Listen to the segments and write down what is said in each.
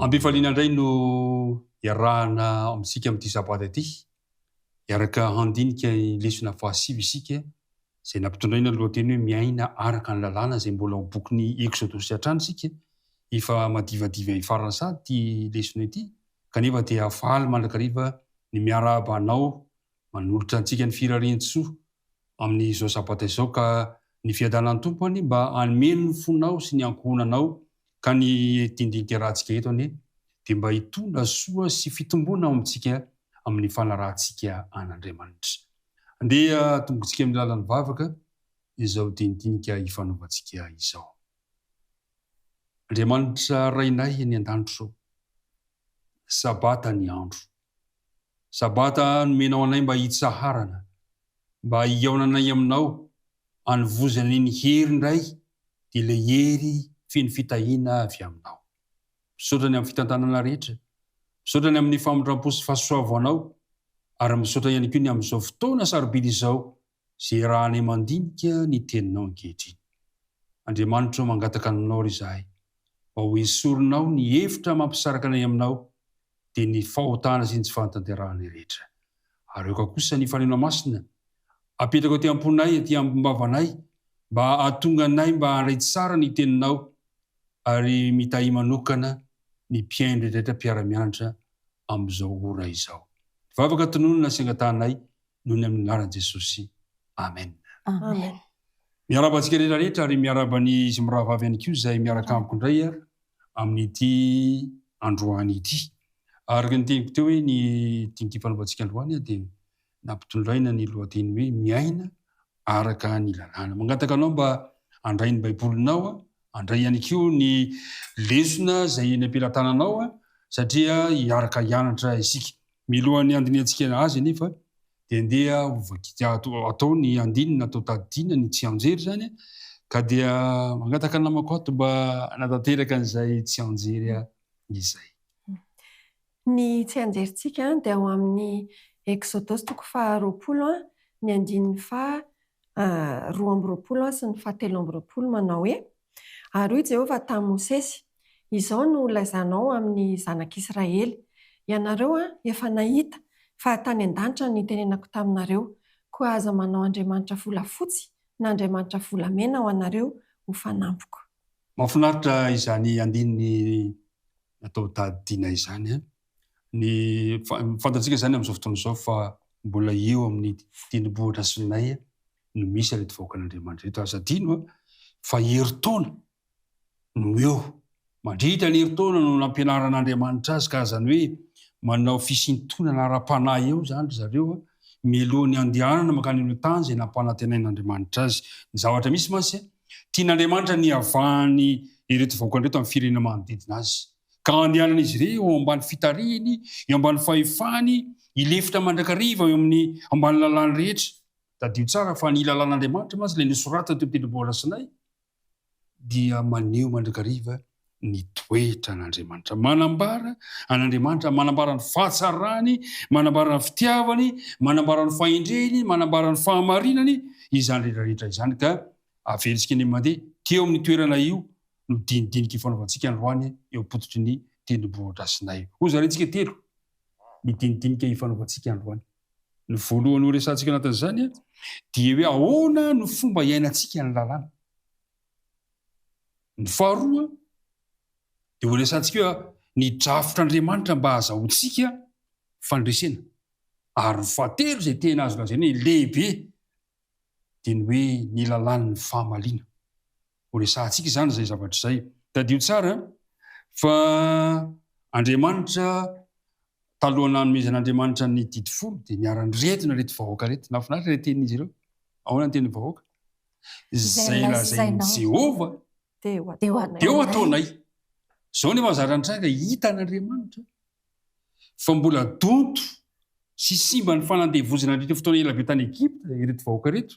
Ambifaliana indray no iarahana amintsika amin'ity sabata ity. Iaraka handinika lesona fahasivy isika izay nampitondraina lohateny hoe miaina araka ny lalàna izay mbola ao bokin'ny Exodosy hatrany isika. Efa madivadiva hifarana sady ity lesona ity, kanefa dia faly mandrakariva ny miarahaba anao manolotra antsika ny firarian-tsoa amin'izao sabata izao, ka ny fiadanan'ny tompony mba hanomeny ny fonao sy ny ankohonanao ka ny tindinika rahantsika eto anie dia mba hitondra soa sy fitombona amintsika amin'ny fanarahantsika an'Andriamanitra. Andeha tongontsika amin'ny lalan'ny vavaka izao tindinika hifanaovantsika izao. Andriamanitra rainay ny an-danitro, sabata ny andro. Sabata nomenao anay mba hitsaharana, mba hiaonanay aminao, hanovozana ny hery indray dia ilay hery feno fitahiana avy aminao. Misaotra ny amin'ny fitantanana rehetra, misaotra ny amin'ny famondram-po sy fahasoavanao, ary misaotra ihany koa ny amin'izao fotoana sarobidy izao izay rahanay mandinika ny teninao ankehitriny. Andriamanitra mangataka aminao ry izahay, mba ho esorinao ny hevitra mampisaraka anay aminao dia ny fahotana sy ny tsy fanatanteranay rehetra. Ary eo kosa ny fanena masina apetraka aty am-ponay, aty am-bavanay, mba ahatonga anay mba handray tsara ny teninao ary mitahy manokana ny mpiaino rehetra mpiara-mianatra amin'izao ora izao. Vavaka tononona sy angatanay noho ny amin'ny anaran'i Jesosy. Amen. Amen. Miaraba antsika rehetrarehetra ary miaraba ny izy miravavy ihany koa izay miaraka amiko indray amin'ity androany ity. Araka ny teniko teo hoe ny tinity fanaovantsika androany dia nampitondraina ny lohateny hoe miaina araka ny lalàna. Mangataka anao mba handray ny baibolinao, handray ihany koa ny lesona izay ny ampelantananao satria hiaraka hianatra isika. Milohan'ny andiniantsika azy nefa dia andeha atao ny andinina, atao tadidiana ny tsy anjery zany, ka dia mangataka namako ato mba hanatanteraka an'izay tsy anjery izay. Ny tsy anjerintsika dia ao amin'ny Exodosy 20 ny andininy 12 sy ny 17 manao hoe: ary hoy Jehovah tamin'i Mosesy, izao no laizanao amin'ny zanak'Israely, ianareo efa nahita fa tany an-danitra ny tenenako taminareo, koa aza manao Andriamanitra volafotsy na Andriamanitra volamena ho anareo ho fanampiko. Mahafinaritra izany andininy atao tadidiana izany. Ny fantatsika izany amin'izao fotoana izao fa mbola eo amin'ny tendrombohitra sonay no misy reto vahoaka an'Andriamanitra reto. Aza adino fa herintaona no eo, mandritra ny herintaona no nampianaran'Andriamanitra azy, ka zany hoe manao fisintonana ara-panahy eo zany zareo mialohan'ny andehanana makany amin'ny tany izay nampanantenain'Andriamanitra azy. Ny zavatra misy mantsy tian'Andriamanitra ny avahany ireto vahoaka reto amin'ny firenena manodidina azy, ka andehanana izy ireo eo ambany fitarihiny, eo ambany fahefany, hilefitra mandrakariva eo amin'ny ambany lalàny rehetra. Tadio tsara fa ny lalàn'Andriamanitra mantsy ilay nosoratana teo tendrombohitra Sinay dia maneho mandrakariva ny toetra an'Andriamanitra, manambara an'Andriamanitra, manambara ny fahatsarany, manambara ny fitiavany, manambara ny fahendreny, manambara ny fahamarinany izany rehetrarehetra izany. Ka averitsika ny mandeha teo amin'ny toerana io no dinidinika ifanaovantsika androany eo am-pototry ny tendrombohitra Sinay. Hoy zarentsika telo ny dinidinika ifanaovantsika androany. Ny voalohany ho resantsika anatin'izany dia hoe ahoana no fomba iainantsika ny lalàna. Ny faharoa dia ho resantsika hoe ny drafotr'Andriamanitra mba ahazahoantsika fandresena. Ary ny fahatelo izay tena azo lazaina lehibe dia ny hoe ny lalàn'ny fahamaliana. Ho resantsika izany izay zavatra izay. Tadio tsara fa Andriamanitra talohan'ny nanomezan'Andriamanitra ny didy folo dia niara-niretina reto vahoaka reto. Nahafinaritra ilay tenin'izy ireo. Ahoana ny tenin'ny vahoaka? Izay lazain'i Jehovah dia ho ataonay. Izao nefa zara nitranga hita an'Andriamanitra fa mbola donto sy simba ny fanandevozana rehetra fotoana ela be tany Egipta ireto vahoaka reto,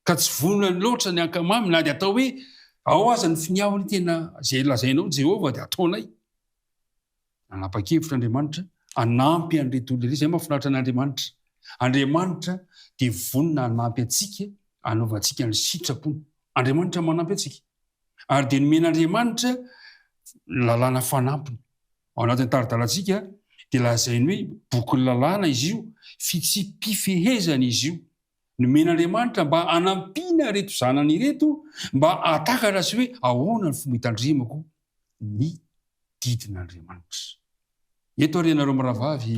ka tsy vonona loatra ny ankamamy na dia atao hoe ao aza ny finiavany tena izay lazainao Jehovah dia ataonay. Nanapa-kevitra Andriamanitra hanampy an'ireto olona ireto. Izay mahafinaritra an'Andriamanitra. Andriamanitra dia vonona hanampy antsika, hanaovantsika ny sitrapony. Andriamanitra manampy antsika. Ary dia nomen'Andriamanitra lalàna fanampiny. ao anatin'ny taridalantsika dia lazainy hoe boky lalàna izy io fitsipifehezana izy io nomen'andriamanitra mba anampiana reto zanany reto mba atakatra sy hoe ahoana ny fomba hitandrimako ny didin'andriamanitra. Eto ary ianareo miravavy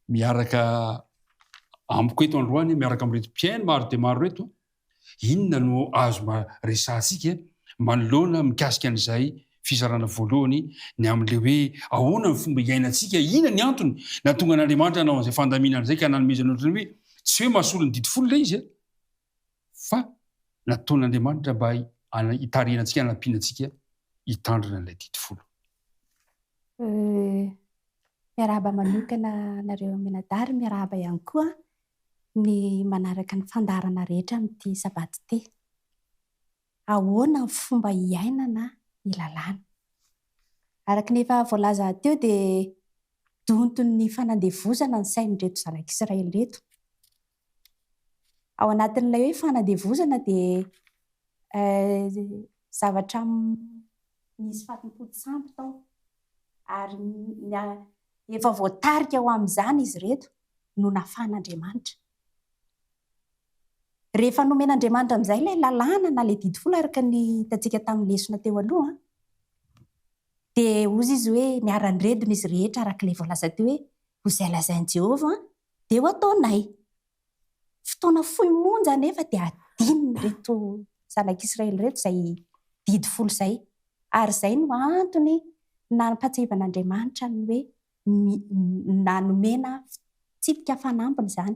miaraka amiko eto androany miaraka amin'reto mpiaino maro dia maro reto, inona no azo resantsika manoloana mikasika an'izay fizarana voalohany ny amin'le hoe ahoana ny fomba iainantsika, ina ny antony na tonga an'andriamanitra anao an'izay fandaminana izay ka nanomezana ohatrany hoe tsy hoe mahasolo ny didy folo ilay izy fa nataon'andriamanitra mba hitarianantsika hanampianantsika hitandrina an'ilay didy folo. Miarahaba manokana nareo menadary, miarahaba ihany koa ny manaraka ny fandarana rehetra amin'ity sabaty ity. Ahoana ny fomba iainana ny lalàna? Araka ny efa voalaza teo dia donton'ny fanandevozana ny sain'reto zanak'Israely reto. Ao anatin'ilay hoe fanandevozana dia zavatra misy fatimpolo sambo tao ary efa voatarika ao amin'izany izy reto no nafan'Andriamanitra. Rehefa nomen'Andriamanitra amin'izay ilay lalàna na ilay didy folo araka ny hitantsika tamin'ny lesona teo aloha, dia hozy izy hoe niara-niredona izy rehetra araka ilay voalaza teo hoe ho izay lazain'i Jehovah dia ho ataonay. Fotoana fohy monja anefa dia adininy reto zanak'Israely reto izay didy folo izay. Ary izay no antony nampatsivan'Andriamanitra ny hoe nanomena fitsipika fanambiny izany.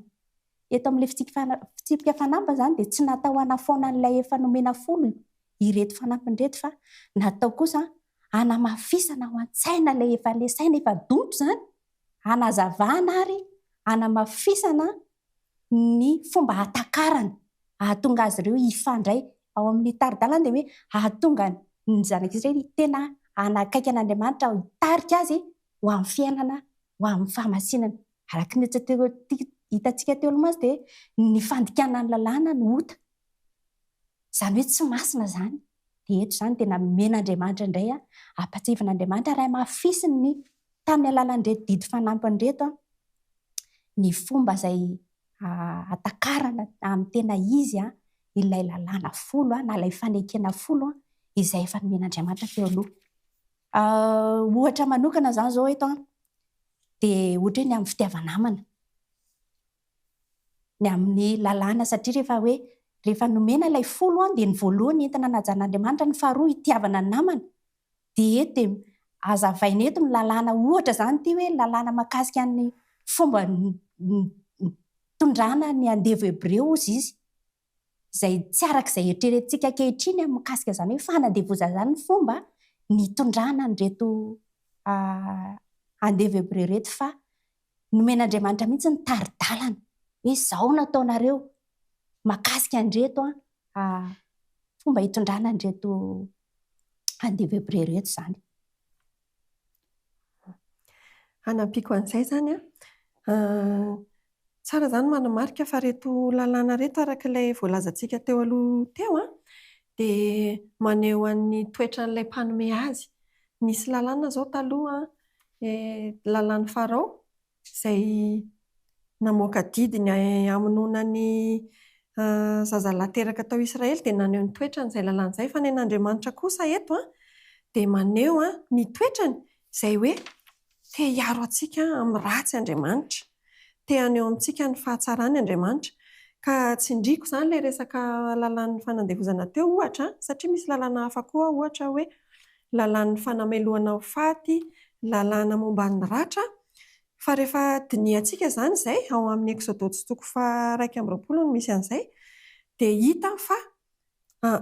Eto amin'ilay fitsipika fanambiny izany dia tsy natao hanafaona an'ilay efa nomena folo ireto fanambiny reto fa natao kosa hanamafisana ao an-tsaina ilay efa ilay saina efa donto izany, hanazavana ary hanamafisana ny fomba hatakarana ahatonga azy ireo hifandray ao amin'ny taridalana dia hoe ahatonga ny zanak'Israely tena hanakaiky an'Andriamanitra hitarika azy ho amin'ny fiainana, ho amin'ny fahamasinana. Araka ny hitantsika teo aloha dia ny fandikana ny lalàna no ota. Izany hoe tsy masina izany. Dia eto izany tena men'Andriamanitra indray ampatsivan'Andriamanitra ary hamafisiny tamin'ny alalan'ireto didy fanampiny reto ny fomba izay hatakarana amin'ny tena izy ilay lalàna folo na ilay fanekena folo izay efa nomen'Andriamanitra teo aloha. Ohatra manokana izany izao eto dia ohatra hoe ny amin'ny fitiavanamana. Ny amin'ny lalàna satria rehefa nomena ilay folo dia ny voalohany entina najan'Andriamanitra, ny faharoa hitiavana ny namana. Dia eto dia azavaina eto ny lalàna ohatra izany ity hoe lalàna mahakasika ny fomba tondrana ny andevo hebreo ozy izy. Izay tsy arak'izay eritreretintsika ankehitriny amin'ny mikasika izany hoe fanandevozana izany ny fomba nitondrana an'ireto andevo hebreo reto fa nomen'Andriamanitra mihitsy ny taridalana hoe izao nataonareo makasika an'ireto fomba hitondrana an'ireto andevo hebreo reto izany. Hanampiako an'izay izany tsara izany manamarika fa reto lalàna reto araka ilay voalazantsika teo aloha teo dia maneho an'ny toetran'ilay mpanome azy. Nisy lalàna izao taloha lalàn'ny Farao izay namoaka didiny hamonoana ny zazalahy teraka tao Israely dia naneho ny toetrany izay lalàna izay. Fa ny an'Andriamanitra kosa eto dia maneho ny toetrany izay hoe te hiaro antsika amin'ny ratsy Andriamanitra, te haneho amintsika ny fahatsarany Andriamanitra. Ka tsindriako izany ilay resaka lalàn'ny fanandevozana teo ohatra, satria misy lalàna hafa koa ohatra hoe lalàn'ny fanameloana ho faty, lalàna momba ny ratra. Fa rehefa diniantsika izany izay ao amin'ny Exodôsy toko 1:20 no misy an'izay, dia hita fa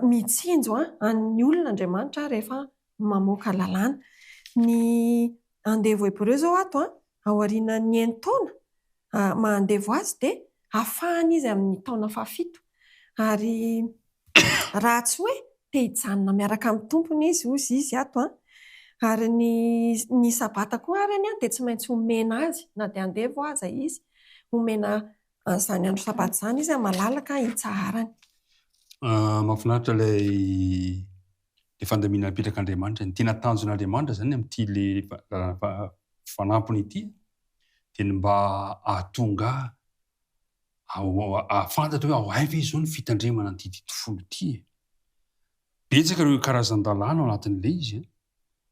mitsinjo an'ny olon'Andriamanitra rehefa mamoaka lalàna. Ny andevo hebreo izao ato ao aorianan'ny taona mahandevo azy dia afahany izy amin'ny taona fahafito. Ary raha tsy hoe te hijanona miaraka amin'ny tompony izy hozy izy ato ary ny sabata koa arany dia tsy maintsy homena azy na dia andevo aza izy, homena an'izany andro sabata izany izy malalaka hitsarany. Mahafinaritra ilay le fandaminana napetrak'Andriamanitra. Ny tena tanjon'Andriamanitra zany amin'ity le fanampony ity dia ny mba ahatonga afantatra hoe ao aiva izy zao ny fitandremana ny tititofolo ity. Betsaka ireo karazan-dalàna ao anatin'ilay izy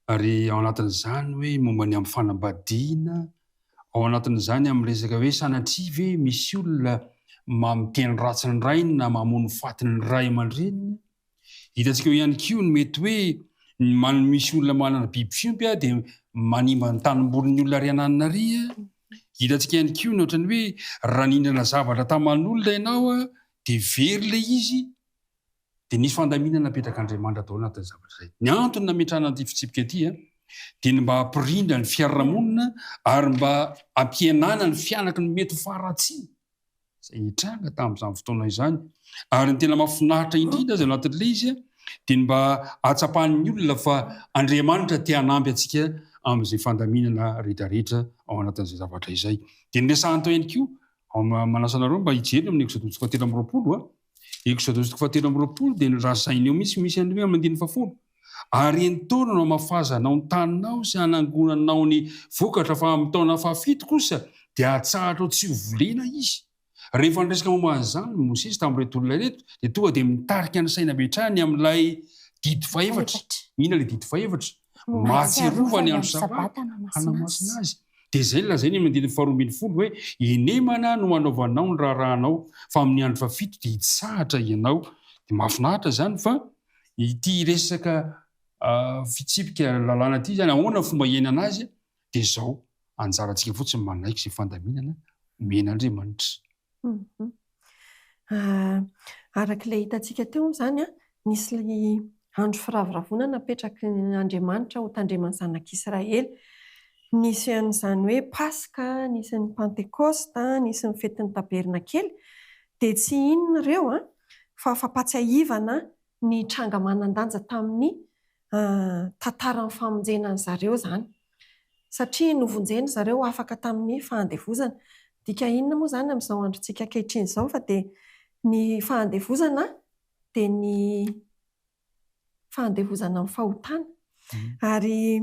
ary ao anatin'izany hoe momba ny amin'ny fanambadiana, ao anatin'izany amin'ny resaka hoe sanatria ve misy olona mamiteny ratsy ny rainy na mamono fatiny ny ray aman-dreniny. Hitantsika eo ihany koa ny mety hoe misy olona manana biby fiompy dia manimba ny tanimbolon'ny olona ry ananina ry. Hitantsika ihany koa ny ohatrany hoe raha nindrana zavatra taman'olona ianao dia very ilay izy. Dia nisy fandaminana napetrak'Andriamanitra tao anatin'ny zavatra izay. Ny antony nametrahana an'ity fitsipika ity dia ny mba hampirindra ny fiarahamonina ary mba hampihenana ny fianaka ny mety faharatsiana. Izay hitranga tamin'izany fotoana izany. Ary ny tena mahafinaritra indrindra azy anatin'ilay izy dia ny mba hatsapahan'ny olona fa Andriamanitra te hanampy antsika amin'izay fandaminana rehetrarehetra ao anatin'izay zavatra izay. Dia ny resahany tao ihany koa manasanareo mba hijery amin'ny Exodus 17:20. Exodus 17:20 dia norasainy eo misy any hoe amin'ny 10:10. Ary entorana hamafazanao ny taninao sy hanangonanao ny vokatra fa amin'ny taona fahafito kosa dia hatsahatra ao tsy ho volena izy. Rehefa niresaka momba an'izany Mosesy tamin'ireto olona ireto dia tonga dia mitarika ny saina metrahany amin'ilay didy faefatra. Inona ilay didy faefatra? Mahatsiarovany andro sabata hanamasina azy. Dia izay lazainy amin'ny 12:20 hoe enemana no hanaovanao ny raharahanao fa amin'ny andro fahafito dia hitsahatra ianao. Dia mahafinaritra zany fa ity resaka fitsipika lalàna ity zany ahoana fomba iainana azy dia izao anjarantsika fotsiny manaiky izay fandaminana omen'Andriamanitra. Arak'ilay hitantsika teo izany nisy andro firaviravona napetraky Andriamanitra ho tandremany zanak'Israely. Nisy an'izany hoe Paska, nisy ny Pentecoste, nisy ny fetin'ny Tabernakely. Dia tsy inona ireo fa fampatsiahivana ny tranga manan-danja tamin'ny tantaran'ny famonjenany zareo zany. Satria novonjeny zareo afaka tamin'ny fahandevozana. Dika inona moa zany amin'izao androntsika ankehitriny izao fa dia ny fahandevozana dia ny fahandevozana amin'ny fahotana. Ary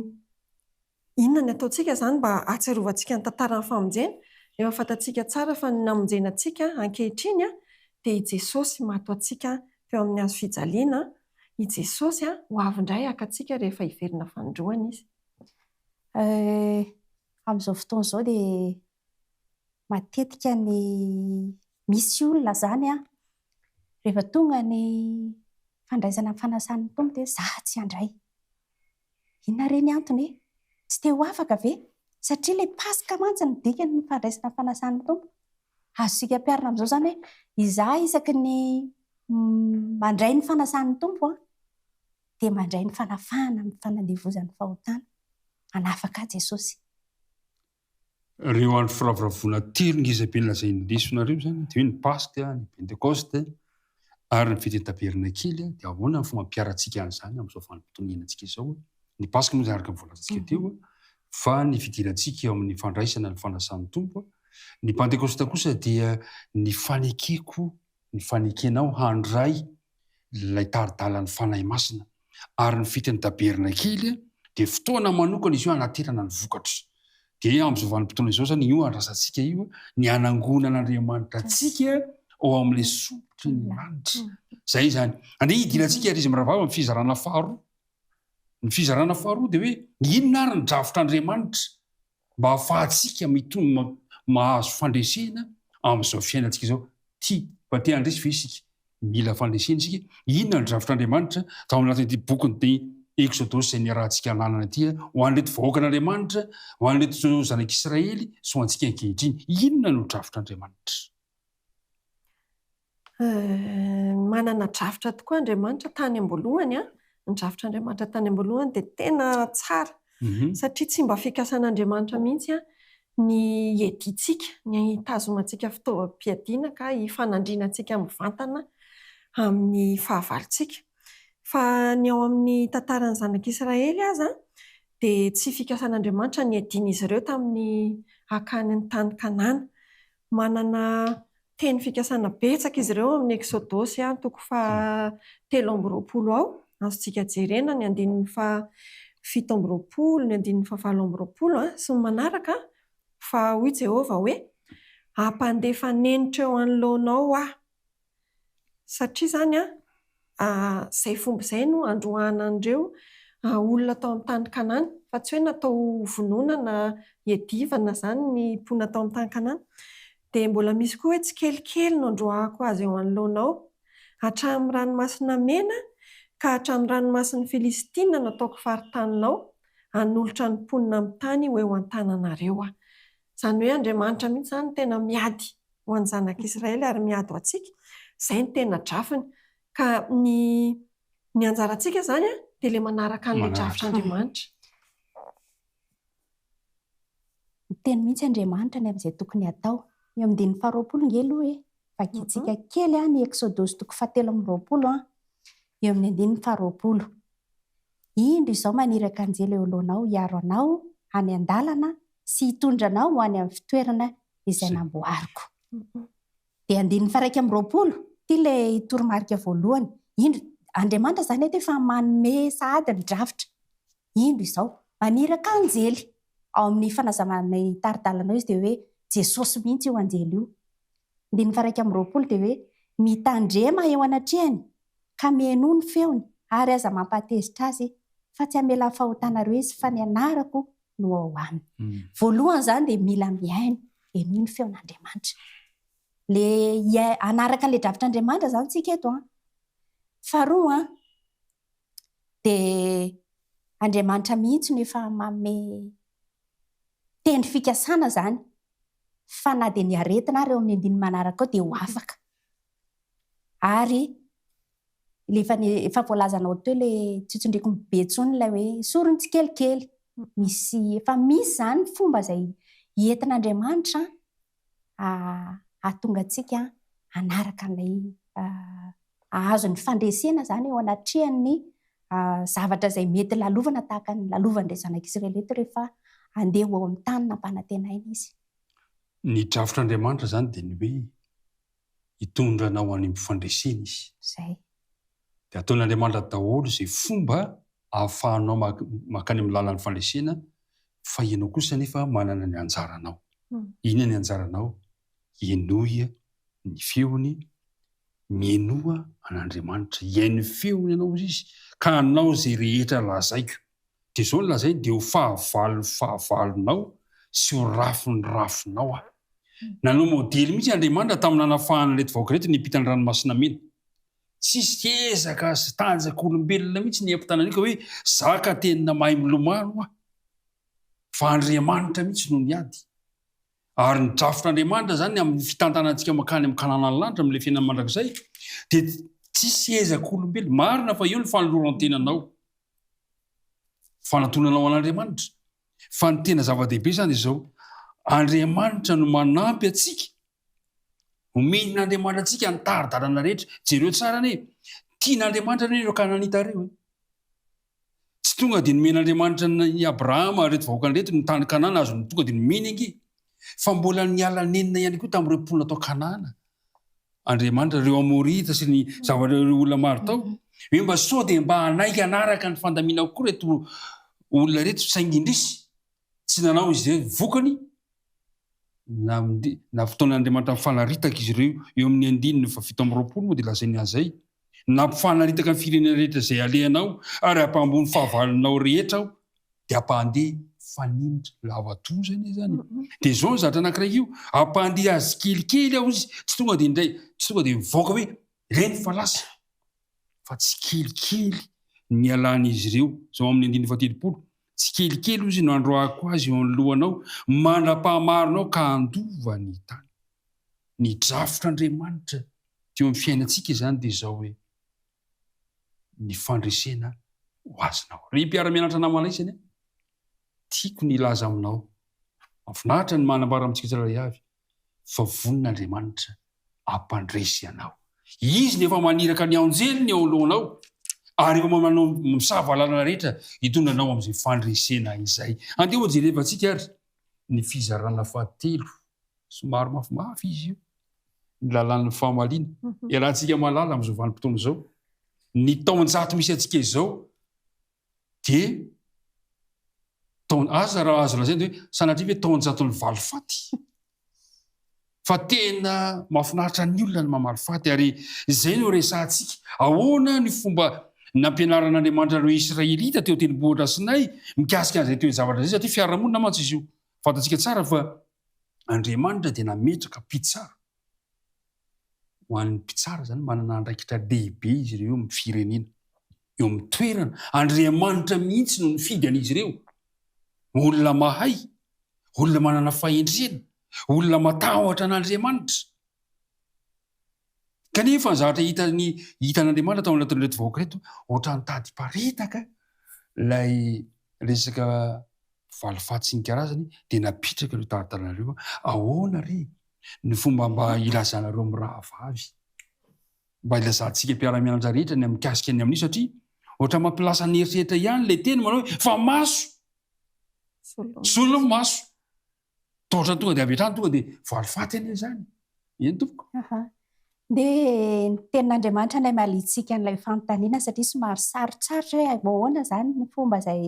inona ny ataontsika zany mba ahatsiarovantsika ny tantaran'ny famonjena? Efa fantatsika tsara fa ny namonjenantsika ankehitriny dia i Jesosy mahato antsika teo amin'ny hazo fijaliana. I Jesosy ho avy indray haka antsika rehefa hiverina fanindroana izy. Amin'izao fotoana izao dia matetika ny misy olona zany rehefa tonga ny fandraisana fanasan'ny tompo dia za tsy handray. Inona re ny antony? Tsy te ho afaka ve? Satria ilay Paska mantsy ny dikany ny fandraisana fanasan'ny tompo. Azontsika ampiarina amin'izao zany hoe izaho isaky ny mandray ny fanasan'ny tompo dia mandray ny fanafahana amin'ny fanandevozan'ny fahotana. Anafaka Jesosy. Ireo andro firaviravona telo ngeza-be lazain'ny lesonareo zany dia hoe ny Paska, ny Pentecoste ary ny fetin'ny Tabernakely dia ahoana ny fomba mampiarantsika an'izany amin'izao vanim-potoana iainantsika izao. Ny Paska moa araka ny voalantsika teo fa ny fidirantsika eo amin'ny fandraisana ny fanasan'ny tompo. Ny Pentecoste kosa dia ny fanekeko, ny fanekenao handray ilay taridalan'ny fanahy masina. Ary ny fetin'ny Tabernakely dia fotoana manokana izy io hanaterana ny vokatra. Dia amin'izao vanim-potoana izao zany io andrasantsika io ny hanangonan'Andriamanitra antsika ao amin'ilay sotry ny lanitra. Izay zany. Andeha hidirantsika ary izy miravava amin'ny fizarana faharoa. Ny fizarana faharoa dia hoe inona ary ny drafitr'Andriamanitra mba hahafahantsika mahazo fandresena amin'izao fiainantsika izao. Mba te handresy ve isika? Mila fandresena isika. Inona ny drafitr'Andriamanitra tao anatin'ity bokin'ny Exodus izay niarahantsika ananana ity ho an'ireto vahoakan'Andriamanitra, ho an'ireto zanak'Israely sy ho antsika ankehitriny. Inona no drafitr'Andriamanitra? Manana drafitra tokoa Andriamanitra tany am-boalohany. Ny drafitr'Andriamanitra tany am-boalohany dia tena tsara. Satria tsy mba fikasan'Andriamanitra mihitsy ny edintsika, ny tazomantsika fitaovam-piadiana ka hifanandrinantsika mivantana amin'ny fahavalontsika. Fa ny ao amin'ny tantaran'ny zanak'Israely aza dia tsy fikasan'Andriamanitra ny edian'izy ireo tamin'ny hakany ny tany Kanana. Manana teny fikasana betsaka izy ireo amin'ny Exodus 3:20 ao azontsika jerena ny 17 ny 17 sy ny manaraka fa hoy Jehova hoe ampandefa nenitra eo anoloanao satria zany izay fomba izay no androahana an'ireo olona tao amin'ny tany Kanana, fa tsy hoe natao vononana iadivana zany ny mponina tao amin'ny tany Kanana. Dia mbola misy koa hoe tsy kelikely no androahako azy eo anoloanao, hatramin'ny ranomasina mena ka hatramin'ny ranomasin'ny Filistina nataoko faritaninao, hanolotra ny mponina amin'ny tany ho eo an-tananareo. Izany hoe Andriamanitra mihitsy zany tena miady ho an'ny zanak'Israely ary miady ho antsika. Izay no tena drafiny. Ka ny anjarantsika zany dia ilay manaraka an'ilay drafitr'Andriamanitra. Teny mihitsy Andriamanitra ny amin'izay tokony hatao. Eo amin'ny 20 ngelo hoe vakitsika kely ny Exodosy 7:20 eo amin'ny 20. Indro izao maniraka anjely eo alohanao hiaro anao any an-dalana sy hitondra anao ho any amin'ny fitoerana izay namboariko. Dia 120 ty ilay toromarika voalohany. Indro Andriamanitra zany efa manome sahady ny drafitra. Indro izao maniraka anjely ao amin'ny fanazamana ny taridalanao izy dia hoe Jesosy mihitsy io anjely io. 120 dia hoe mitandrema eo anatrehany ka mihaino ny feony ary aza mampatezitra azy fa tsy hamela fahotanareo izy fa ny anarako no ao aminy. Voalohany zany dia mila mihaino eno ny feon'Andriamanitra. Anaraka an'ilay drafitr'Andriamanitra zany tsika eto. Faharoa dia Andriamanitra mihitsy no efa manome teny fikasana zany fa na dia ny aretina ary eo amin'ny andiny manaraka ao dia ho afaka. Ary efa voalazanao teo ilay tsitsondriko mibetsony ilay hoe sorony tsy kelikely. Efa misy zany fomba izay entin'Andriamanitra ahatonga antsika anaraka an'ilay ahazo ny fandresena zany eo anatrehany zavatra izay mety lalovana tahaka ny lalovan'ilay zanak'Israely eto rehefa andeha ho ao amin'ny tany nampanantenaina izy. Ny drafitr'Andriamanitra zany dia ny hoe hitondra anao any am-pifandresena izy. Zay. Dia ataon'Andriamanitra daholo izay fomba ahafahanao makany amin'ny lalan'ny fandresena, fa ianao kosa nefa manana ny anjaranao. Inona ny anjaranao? Ienoa ny feony, mienoa an'Andriamanitra, iaino feony ianao izy ka anao izay rehetra lazaiko. Dia izao ny lazay dia ho fahavalonao sy ho rafinao. Nanao modely mihitsy Andriamanitra tamin'ny nanafahana reto vahoaka reto niampita ny ranomasina mena. Tsisy ezaka sy tanjaka olombelona mihitsy ny ampitana an'io ka hoe zaka tenina mahay milomano fa Andriamanitra mihitsy no niady. Ary ny drafitr'Andriamanitra zany amin'ny fitantanantsika makany amin'ny kananan'ny lanitra amin'ilay fiainana mandrakizay dia tsisy ezaka olombelona. Marina fa eo ny fanoloran-tenanao, fanatonanao an'Andriamanitra. Fa ny tena zava-dehibe zany izao, Andriamanitra no manampy atsika, omen'Andriamanitra atsika ny taridalana rehetra. Jereo tsara anie, tian'Andriamanitra ireo Kananita ireo. Tsy tonga dia nomen'Andriamanitra ny Abrahama reto vahoakany reto ny tany Kanana azo ny tonga dia nomeny ange, fa mbola niala nenina ihany koa tamin'ireo mponina tao Kanana. Andriamanitra ireo Amorita sy ny zavatra ireo olona maro tao hoe mba sao dia mba hanaiky anaraka ny fandamina koa reto olona reto saingindrisy tsy nanao izy ireo vokany na fotoan'Andriamanitra mifanaritaka izy ireo eo amin'ny 17 moa dia lazainy an'izay. Nampifanaritaka ny firenena rehetra izay alehanao ary ampahambony fahavalonao rehetra aho dia ampahandeha fanindra lavatozany zany. Dia izao ny zatra anankiray io, ampahandeha azy kelikely aho izy, tsy tonga dia indray, tsy tonga dia mivoaka hoe reny fa lasa, fa tsy kelikely ny alan'izy ireo. Izao amin'ny 130, tsy kelikely izy no androahako azy eo anoloanao, mandra-pahamarinao ka andova ny tany. Ny drafitr'Andriamanitra teo amin'ny fiainantsika zany dia izao hoe ny fandresena ho azonao. Ry mpiara-mianatra namana isany, tiako ny ilaza aminao, mahafinaritra ny manambara amintsika tsirairay avy fa vonin'Andriamanitra ampandresy anao. Izy nefa maniraka ny anjeliny eo alohanao ary efa manao misava lalana rehetra hitondra anao amin'izay fandresena izay. Andeha ho jerevantsika ary ny fizarana fahatelo, somary mafimafy izy io, ny lalan'ny fahamaliana. Iarahantsika malala amin'izao vanim-potoana izao ny taonjato misy atsika izao dia aza raha azo lazaina hoe sanatria hoe taonjaton'ny valofaty fa tena mahafinaritra ny olona ny mamaly faty ary izay no resantsika ahoana ny fomba nampianaran'Andriamanitra ireo Israelita teo tendrombohitra Sinay mikasika an'izay teo zavatra zay satria fiarahamonina mantsy izy io fantatsika tsara fa Andriamanitra dia nametraka mpitsara ho an'ny mpitsara zany manana andraikitra lehibe izy ireo amin'ny firenena eo amin'ny toerana Andriamanitra mihitsy no nifidy an'izy ireo olona mahay olona manana fahendrena olona matahotra an'Andriamanitra kanefa ny zavatra hitan'Andriamanitra tao anatin'ny reto vahoaka reto ohatra ny tady paritaka ilay resaka valofaty sy ny karazany dia napitraka ireo taritarnareo ahoana re ny fomba mba ilazanareo amin'ny rahavavy mba ilazantsika mpiara-mianatra rehetra ny mikasika ny amin'io satria ohatra mampilasa ny eritreritra ihany ilay teny manao hoe fa maso solony maso tohatra tonga dia avetrany tonga dia valofaty any izany eny tompoko dia ny tenin'Andriamanitra ilay malitsika n'ilay fanontaniana satria somary sarotsarotra hoe ahoana zany ny fomba izay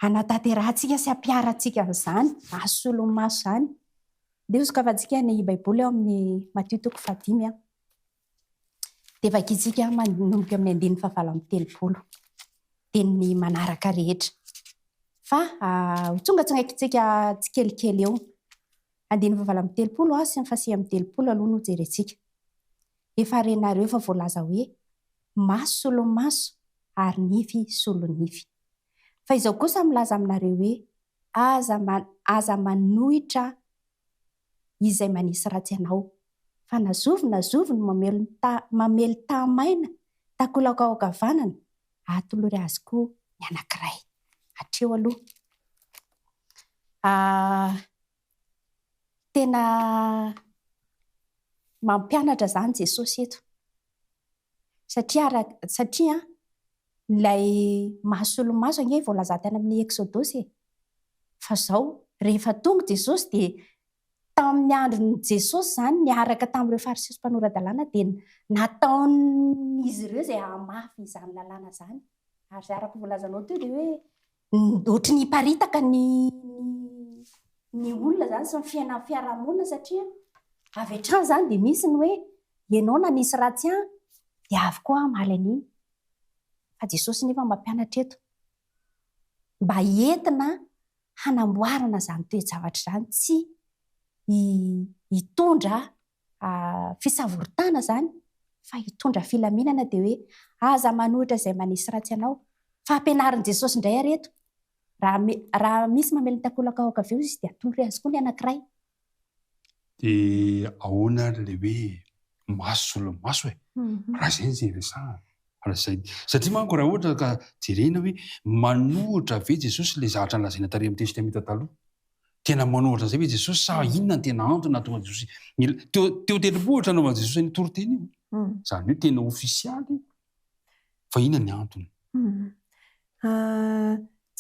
hanatanterantsika sy hampiarantsika amin'izany maso solony maso zany dia sokafantsika ny baiboly eo amin'ny Matio 5 dia vakiantsika manomboka amin'ny 9:30 dia ny manaraka rehetra fa tsongatsongaikitsika tsikelikely eo 9:30 sy ny 10:30 aloha no jerentsika efa renareo efa voalaza hoe maso solony maso ary nify solony nify fa izao kosa milaza aminareo hoe aza manohitra izay manisy ratsy anao fa nazovo no mamely tamaina takolaka kavanana atolory azy koa ny anankiray hatreo aloha tena mampianatra zany Jesosy eto satria ilay maso solony maso anie voalaza tany amin'ny Exodosy fa zao rehefa tonga Jesosy dia tamin'ny andron'ny Jesosy zany niaraka tamin'ireo fariseo sy mpanoradalàna dia nataon'izy ireo izay hamafy izany lalàna zany ary zay araka voalazanao teo dia hoe ohatry ny hiparitaka ny olona zany sy ny fiarahamonina satria avy hatrany zany dia misy ny hoe ianao nanisy ratsy ahy dia avy koa maly an'iny fa Jesosy nefa mampianatra eto mba entina hanamboarana zany toe-javatra zany tsy hitondra fisavoritana zany fa hitondra filaminana dia hoe aza manohitra izay manisy ratsy anao fa ampianarin' Jesosy indray areto raha misy mamely takolaka aoka avy eo izy dia atolory azy koa ny anankiray dia ahoana le hoe maso solony maso raha zay zay resahana satria manko raha ohatra ka jerena hoe manohitra ve Jesosy le zavatra nylazaina tary amin'ny testamenta taloha tena manohitra zay hoe Jesosy sa inona ny tena antony nahatonga Jesosy teo tendrombohitra naovan'i Jesosy ny toriteny io zany hoe tena ofisialy fa inona ny antony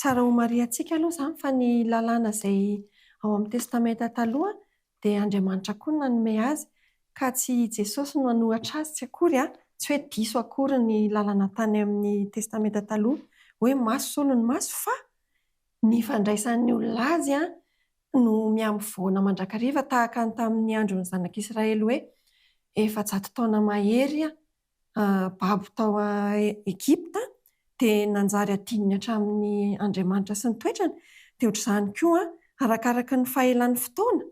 tsara ho mariantsika aloha zany fa ny lalàna izay ao amin'ny testamenta taloha dia Andriamanitra koa nanome azy ka tsy Jesosy no nanohatra azy tsy akory tsy hoe diso akory ny lalàna tany amin'ny testamenta taloha hoe maso solony maso fa ny fandraisan'ny olona azy no miambivoana mandrakariva tahaka ny tamin'ny andron'ny zanak'Israely hoe 400 taona mahery babo tao Egipta dia nanjary adininy hatramin'ny Andriamanitra sy ny toetrany dia ohatr'izany koa arakaraka ny fahelan'ny fotoana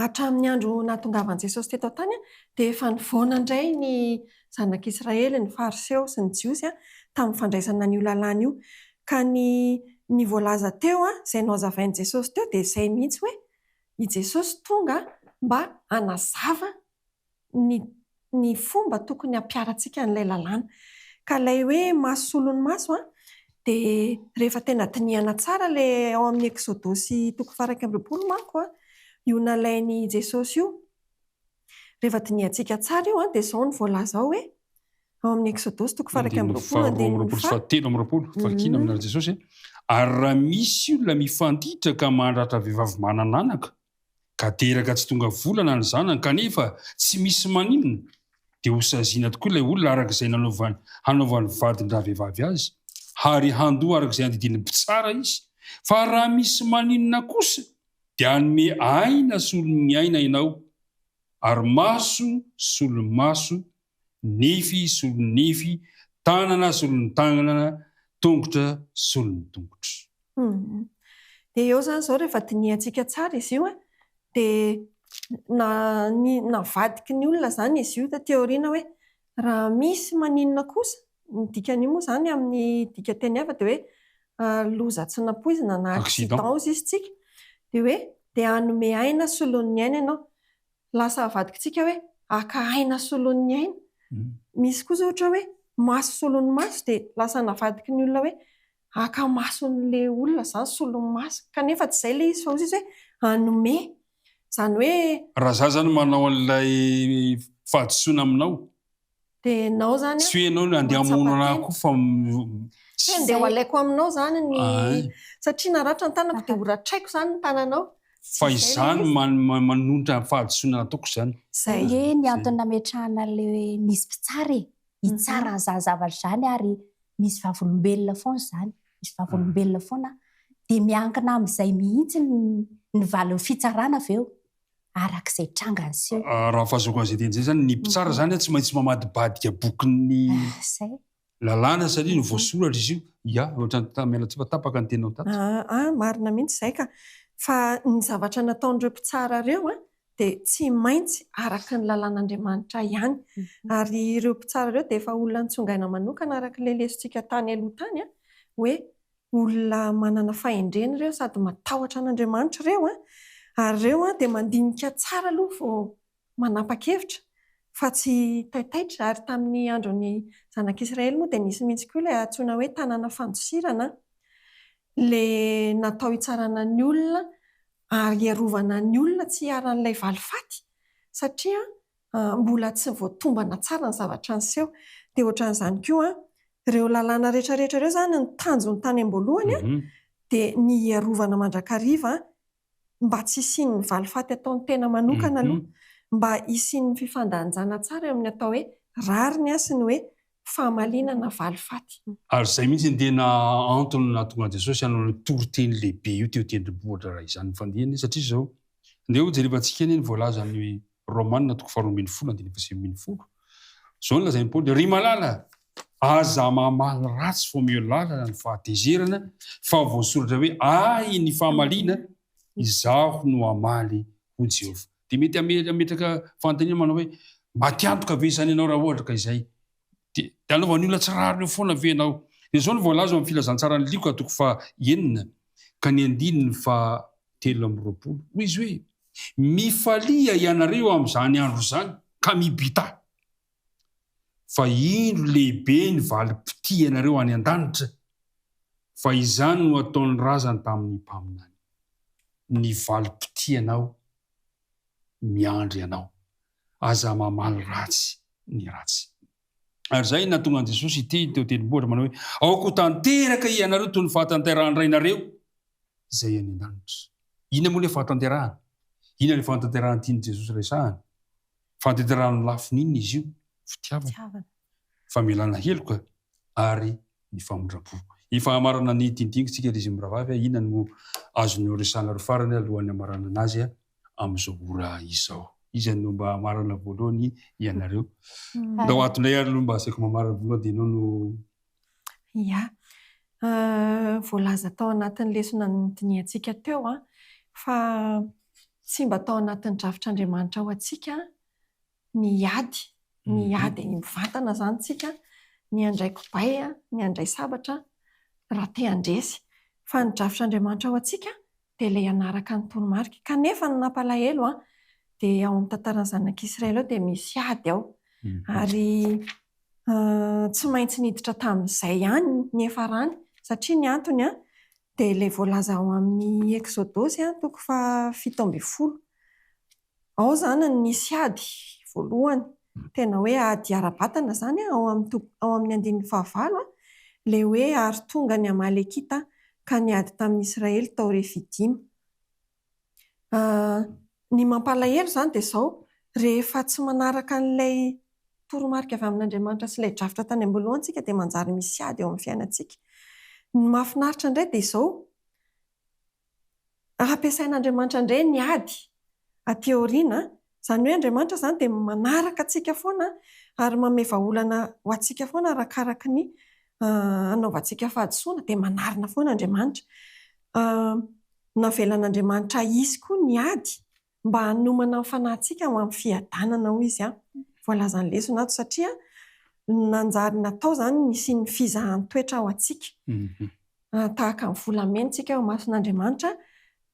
hatramin'ny andro nahatongavan'i Jesosy teto tany dia efa nivoana indray ny zanak'Israely ny fariseo sy ny jiosy tamin'ny fandraisana an'io lalàna io ka ny voalaza teo izay nozavain'i Jesosy teo dia izay mihitsy hoe i Jesosy tonga mba hanazava ny fomba tokony hampiarantsika n'ilay lalàna ka ilay hoe maso solony maso dia rehefa tena dinihana tsara ilay ao amin'ny Exodosy 20 manko io nalain'i Jesosy io rehefa dinihantsika tsara io dia izao ny voalaza ao hoe ao amin'ny Exodosy 20 Jesosy ary raha misy olona mifanditra ka mandratra vehivavy manananaka ka teraka tsy tonga volana ny zanany kanefa tsy misy maninona dia hosaziana tokoa ilay olona arak'izay hanaovany vadin-draha vehivavy azy, ary handoa arak'izay andidina mpitsara izy. Fa raha misy maninona kosa dia hanome aina solon'ny aina ianao, ary maso solon'ny maso, nify solon'ny nify, tanana solon'ny tanana, tongotra solon'ny tongotra. Dia eo zany izao rehefa diniantsika tsara izy io dia navadiky ny olona zany izy io taty aoriana hoe raha misy maninona kosa, ny dikany moa zany amin'ny dika teny hafa dia hoe loza tsy napoizina na accident ozy izy tsika, dia hoe dia hanome aina solon'ny aina ianao. Lasa avadikintsika hoe aka aina solon'ny aina. Misy kosa ohatra hoe maso solon'ny maso, dia lasa navadiky ny olona hoe aka mason'le olona zany solon'ny maso, kanefa tsy izay le izy fa ozy izy hoe hanome. Zany hoe raha za zany manao an'ilay fahadisoana aminao, dia ianao zany tsy hoe ianao andeha hamono anahy koa fa andeha ho alaiko aminao zany satria naratra ny tanako dia horatraiko zany ny tananao. Fa izany manontra fahadisoana ataoko izany. Zay ny antony nametrahana le misy mpitsara hitsara an'izany zavatra izany, ary misy vavolombelona foana izany, misy vavolombelona foana dia miankina amin'izay mihitsy ny valin'ny fitsarana avy eo arak'izay trangany seho. Raha fahazoko an'izay teny izay zany, ny mpitsara zany tsy maintsy mamadibadika bokin'ny lalàna satria ny voasoratra izy io. Ia, ohatran'ny mialatsy fa tapaka ny tenao tato. Marina mihitsy izay ka. Fa ny zavatra nataon'ireo mpitsara ireo dia tsy maintsy araka ny lalàn'Andriamanitra ihany. Ary ireo mpitsara ireo dia efa olona nitsongaina manokana araka ilay lesontsika tany aloha tany hoe olona manana fahendrena ireo sady matahotra an'Andriamanitra ireo ary ireo dia mandinika tsara aloha vao manapa-kevitra fa tsy taitaitra. Ary tamin'ny andron'ny zanak'Israely moa dia nisy mihitsy koa ilay antsoina hoe tanàna fandosirana, ilay natao hitsarana ny olona ary iarovana ny olona tsy hiaran'ilay valifaty satria mbola tsy voatombana tsara ny zavatra niseho. Dia ohatran'izany koa ireo lalàna rehetrarehetra ireo zany ny tanjony tany am-boalohany dia ny iarovana mandrakariva mba tsy hisian'ny valifaty ataon'ny tena manokana aloha, mba hisian'ny fifandanjana tsara eo amin'ny atao hoe rariny sy ny hoe fahamalinana valifaty. Ary izay mihitsy ny tena antony nahatonga an'i Jesosy hanao ny toriteny lehibe io teo tendrombohitra raha izany fandihany, satria izao andeha ho jerevantsika eny voalaza ny Romanina 12:10. Izao no lazain'i Paoly, ry malala, aza mamaly ratsy vao meo lalana ny fahatezerana, fa voasoratra hoe ay ny fahamaliana, izaho no amaly ho Jehovah. Dia mety ametraka fanontaniana manao hoe matiantoka ve izany ianao raha ohatra ka izay? Dia anaovany olona tsy rariny foana ve ianao? Dia izao no voalaza amin'ny filazantsara ny Lioka 9 ka ny 9:7. Hoy izy hoe mifalia ianareo amin'izany andro izany ka mibita, fa indro lehibe ny valim-piti ianareo any an-danitra, fa izany no ataon'ny razany tamin'ny mpaminany. Ny valim-piti ianao, miandry ianao, aza mamaly ratsy ny ratsy. Ary izay nahatonga an'i Jesosy teo tendrombohitra manao hoe aoko tanteraka ianareo toy ny fahatanterahany-drainareo izay any an-danitra. Inona moa ilay fahatanterahana? Inona ilay fahatanterahana tian'i Jesosy resahana? Fahatanterahana lafin'inona izy io? Fitiavana, famelana heloka ary ny famondrapo. Ifahamarana ny tindingitsika izy miravavy, inona no azon'ny resahana ro farany alohan'ny hamarana anazy amin'izao ora izao. Izany no mba hamarana voalohany ianareo. Ndao atondray ary aloha mba asaiko mamarana voalohany dia ianao no... Ia, voalaza tao anatin'ny lesona notiniantsika teo fa tsy mba tao anatin'ny drafitr'Andriamanitra ho antsika ny ady mivantana zany tsika, ny handray kobay, ny handray sabatra raha te handresy. Fa ny drafitr'Andriamanitra ho antsika dia ilay hanaraka ny toromarika. Kanefa ny nampalahelo dia ao amin'ny tantaran'ny zanak'Israely ao dia misy ady ao, ary tsy maintsy niditra tamin'izay ihany ny efarany, satria ny antony dia ilay voalaza ao amin'ny Exodosy 7:20. Ao zany ny nisy ady voalohany, tena hoe ady ara-batana zany ao amin'ny 15 ilay hoe ary tonga ny Amalekita ka niady tamin'ny Israely tao Refidima. Ny mampalahelo zany dia izao, rehefa tsy manaraka an'ilay toromarika avy amin'Andriamanitra sy ilay drafitra tany am-boalohantsika dia manjary misy ady eo amin'ny fiainantsika. Ny mahafinaritra indray dia izao, ampiasain'Andriamanitra indray ny ady aty aoriana, izany hoe Andriamanitra izany dia manaraka antsika foana ary manome vahaolana ho antsika foana arakaraka ny anaovantsika fahadisoana dia manarina foana Andriamanitra. Navelan'Andriamanitra izy koa ny ady mba hanomana ny fanahintsika ho amin'ny fiadanana hoy izy. Voalazan'ny lesona ato satria nanjary natao izany nisy ny fizahan'ny toetra ao antsika. Tahaka ny volamentsika ao mason'Andriamanitra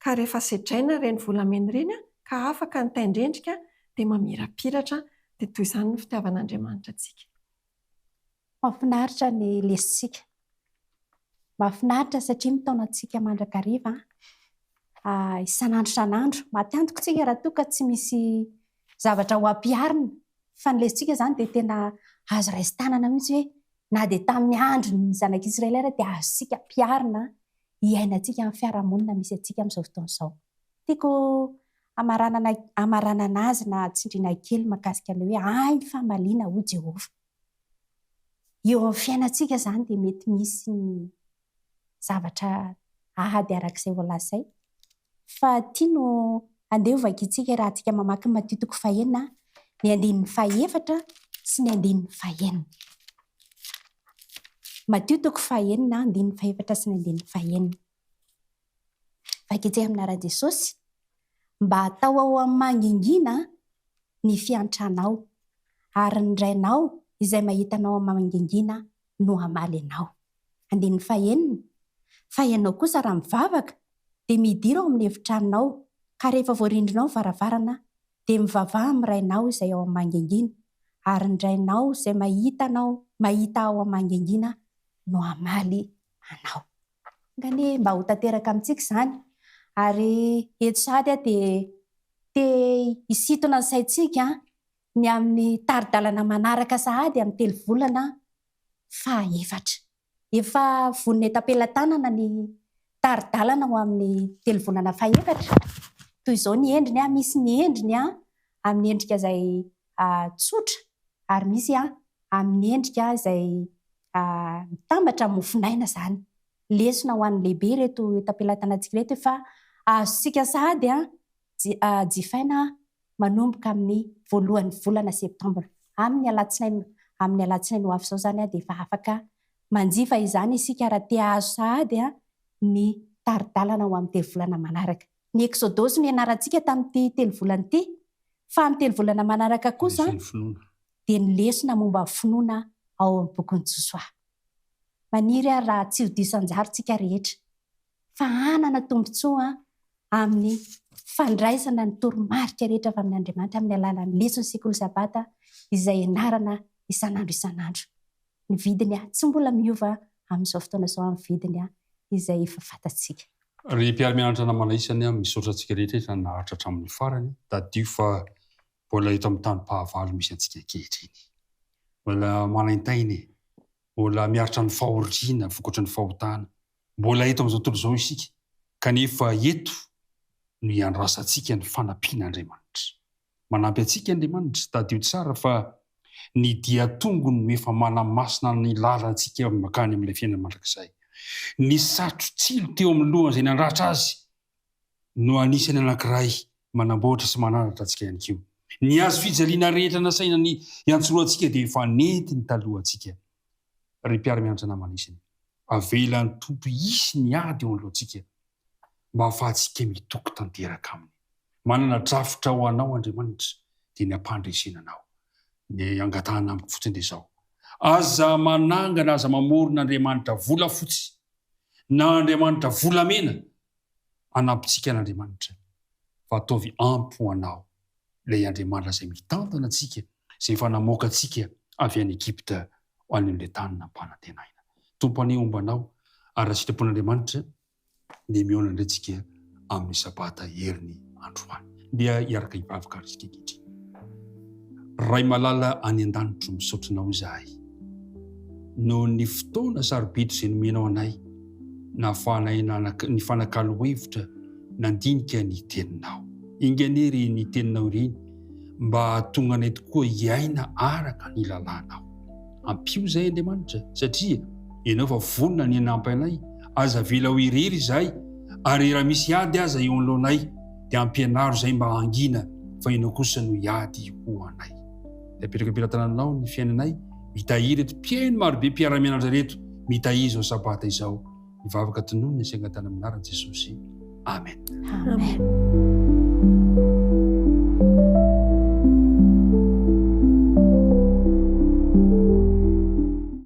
ka rehefa sedraina ireny volamena ireny ka afaka ny taindrendrika dia mamirapiratra dia toy izany ny fitiavan'Andriamanitra antsika. Mahafinaritra ny lesitsika. Mahafinaritra satria mitaona antsika mandrakariva isan'andro isan'andro. Matiantoka tsika raha toa ka tsy misy zavatra ho ampiharina. Fa ny lesitsika izany dia tena azo raisi-tanana mihitsy hoe na dia tamin'ny andro ny zanak'Israely ary dia azontsika ampiharina hiainantsika amin'ny fiarahamonina misy antsika amin'izao fotoana izao. Tiako amaranana azy na tsindriana kely mahakasika ilay hoe ay ny fahamaliana ho Jehova. Eo amin'ny fiainantsika izany dia mety misy ny zavatra ady arak'izay voalazay. Fa tiano andeha ho vakiantsika raha antsika mamaky ny Matio 1, ny 4 sy ny 5. Matio 1, 4 sy ny 5. Vakiantsika amin'ny anaran'i Jesosy. Mba atao ao amin'ny mangingina ny fiantranao, ary ny rainao izay mahitanao amin'ny mangingina no hamaly anao. 5. Fa ianao kosa raha mivavaka dia midira ao amin'ny efitranonao, ka rehefa voarindrinao varavarana dia mivavaha amin'ny rainao izay ao amin'ny mangingina, ary ny rainao izay mahita ao amin'ny mangingina no hamaly anao. Ngany mba ho tanteraka amintsika izany. Ary eto sady dia hisintona ny saintsika ny amin'ny taridalana manaraka sahady amin'ny 3 volana faha-4. Efa vonona etam-pelantanana ny taridalana ho amin'ny 3 volana faha-4. Toy izao ny endriny, misy ny endriny amin'ny endrika izay tsotra, ary misy amin'ny endrika izay mitambatra mofinaina izany. Lesona ho an'ny lehibe reto etam-pelantanantsika reto fa azontsika sahady jifaina manomboka amin'ny 1 volana Septambra. Amin'ny alatsinainy ho avy izao izany dia efa afaka manjifa izany isika raha tia azo sahady ny taridalana ho amin'ny 3 volana manaraka. Ny Exodosy no ianarantsika tamin'ity 3 volana ity, fa amin'ny 3 volana manaraka kosa dia ny lesona momba finoana ao amin'ny bokin'i Josoa. Maniry raha tsy ho diso anjarontsika rehetra fa hanana tombontsoa amin'ny fandraisana ny toromarika rehetra avy amin'ny Andriamanitra amin'ny alalan'ny lesona sekoly sabata izay ianarana isan'andro. Ny vidiny tsy mbola miova amin'izao fotoana izao amin'ny vidiny izay efa fantatsika. Ry mpiara-mianatra namana isany misaotra antsika rehetra naharitra hatramin'ny farany. Tadio fa mbola eto amin'ny tany pahavalo misy antsika ankehitriny. Mbola manaintainy, mbola miaritra ny fahoriana vokatry ny fahotana. Mbola eto amin'izao tontolo izao isika. Kanefa eto no iandrasantsika ny fanampian'Andriamanitra. Manampy antsika Andriamanitra tadio tsara fa ny dia tongony no efa manamasina ny lalantsika makany amin'ilay fiainana mandrakizay. Ny satro tsilo teo amin'ny lohany izay nandratra azy no anisany anankiray manamboatra sy mananatra antsika ihany koa. Ny azo fijaliana rehetra nasaina ny iantsoroantsika dia efa nety ny talohantsika. Ry mpiara-mianatra namana isany, avelan'ny tompo isy ny ady eo alohantsika mba ahafahantsika mitoko tanteraka aminy. Manana drafitra ho anao Andriamanitra dia ny ampandresena anao. Ny angatahana amiko fotsiny dia izao. Aza manangana, aza mamorona Andriamanitra volafotsy na Andriamanitra volamena, anampitsika n'Andriamanitra fa ataovy ampy ho anao ilay Andriamanitra izay mitantana antsika, izay efa namoaka antsika avy any Egypta ho any amin'ilay tany nampanantenaina. Tompo anio ombanao ary raha sitrapon'Andriamanitra dia mihaona indray tsika amin'ny sabata heriny androany. Dia hiaraka hivavaka ary isika ankehitriny. Ray malala any an-danitro misaotranao izahay. No ny fotoana sarobidy izay nomenao anay nahafahanay ny fanakalo hevitra nandinika ny teninao. Inganery ny teninao ireny mba hatonga anay tokoa hiaina araka ny lalànao. Ampio izay Andriamanitra, satria ianao fa vonona ny anampy anay, aza vela ho irery izahay, ary raha misy ady aza eo anoloanay dia ampianaro izay mba hangina fa ianao kosa no hiady ho anay. Dia apetraka ampilatananao ny fiainanay, mitahiry reto mpiaino marobe mpiara-mianatra reto, mitahiry izao sabata izao. Mivavaka tonono ny saingan-tany amin'ny anaran'i Jesosy. Amen. Amen.